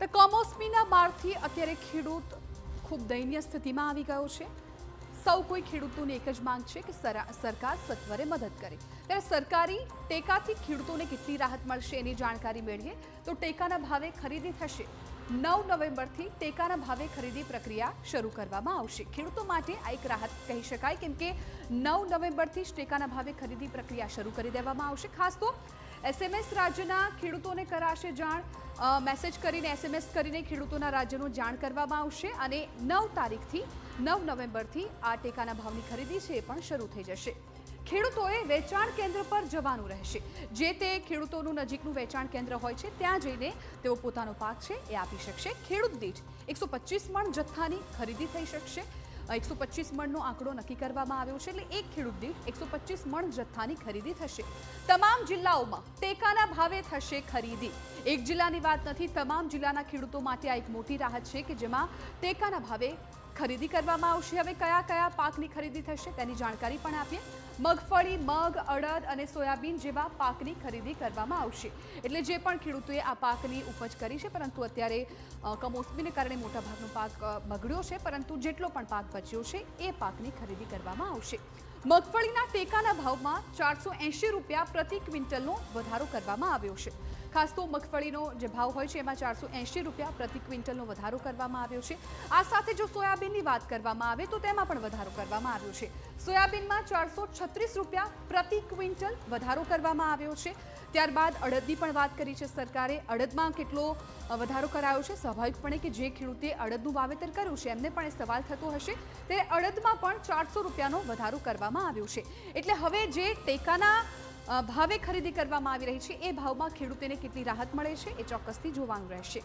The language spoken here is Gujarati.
તો કમોસમીના બારથી અત્યારે ખેડૂત ખૂબ દયનીય સ્થિતિમાં આવી ગયો છે। સૌ કોઈ ખેડૂતોની એક જ માંગ છે કે સરકાર સત્વરે મદદ કરે। ત્યારે સરકારી ટેકાથી ખેડૂતોને કેટલી રાહત મળશે એની જાણકારી મેળવીએ તો ટેકાના ભાવે ખરીદી થશે। 9 નવેમ્બરથી ટેકાના ભાવે ખરીદી પ્રક્રિયા શરૂ કરવામાં આવશે। ખેડૂતો માટે આ એક રાહત કહી શકાય કેમ કે 9 નવેમ્બરથી જ ટેકાના ભાવે ખરીદી પ્રક્રિયા શરૂ કરી દેવામાં આવશે। ખાસ તો એસએમએસ રાજ્યના ખેડૂતોને કરાશે જાણ। મેસેજ કરીને એસએમએસ કરીને ખેડૂતોના રાજ્યનું જાણ કરવામાં આવશે અને 9 તારીખથી 9 નવેમ્બરથી આ ટેકાના ભાવની ખરીદી છે એ પણ શરૂ થઈ જશે। ખેડૂતોએ વેચાણ કેન્દ્ર પર જવાનું રહેશે। જે તે ખેડૂતોનું નજીકનું વેચાણ કેન્દ્ર હોય છે ત્યાં જઈને તેઓ પોતાનો પાક છે એ આપી શકશે। ખેડૂત દીઠ 125 મણ જથ્થાની ખરીદી થઈ શકશે। 125 મણનો આંકડો નક્કી કરવામાં આવ્યો છે એટલે એક ખેડૂત દીઠ 125 મણ જથ્થાની ખરીદી થશે। તમામ જિલ્લાઓમાં ટેકાના ભાવે થશે ખરીદી। એક જિલ્લાની વાત નથી, તમામ જિલ્લાના ખેડૂતો માટે આ એક મોટી રાહત છે કે જેમાં ટેકાના ભાવે ખરીદી કરવામાં આવશે। હવે કયા કયા પાકની ખરીદી થશે તેની જાણકારી પણ આપીએ। મગફળી, મગ, અડદ અને સોયાબીન જેવા પાકની ખરીદી કરવામાં આવશે। એટલે જે પણ ખેડૂતોએ આ પાકની ઉપજ કરી છે પરંતુ અત્યારે કમોસમીને કારણે મોટાભાગનો પાક બગડ્યો છે પરંતુ જેટલો પણ પાક બચ્યો છે એ પાકની ખરીદી કરવામાં આવશે। મગફળીના ટેકાના ભાવમાં 480 રૂપિયા પ્રતિ ક્વિન્ટલનો વધારો કરવામાં આવ્યો છે। ખાસ તો મગફળીનો જે ભાવ હોય છે એમાં 480 રૂપિયા પ્રતિ ક્વિન્ટલનો વધારો કરવામાં આવ્યો છે। આ સાથે જો સોયાબીનની વાત કરવામાં આવે તો તેમાં પણ વધારો કરવામાં આવ્યો છે। સોયાબીનમાં 436 રૂપિયા પ્રતિ ક્વિન્ટલ વધારો કરવામાં આવ્યો છે। ત્યારબાદ અડદની પણ વાત કરી છે સરકારે। અડદમાં કેટલો વધારો કરાયો છે? સ્વાભાવિકપણે કે જે ખેડૂતે અડદનું વાવેતર કર્યું છે એમને પણ એ સવાલ થતો હશે। ત્યારે અડદમાં પણ 400 રૂપિયાનો વધારો કરવામાં આવ્યો છે। એટલે હવે જે ટેકાના ભાવે ખરીદી કરવામાં આવી રહી છે એ ભાવમાં ખેડૂતોને કેટલી રાહત મળે છે એ ચોક્કસથી જોવાનું રહેશે।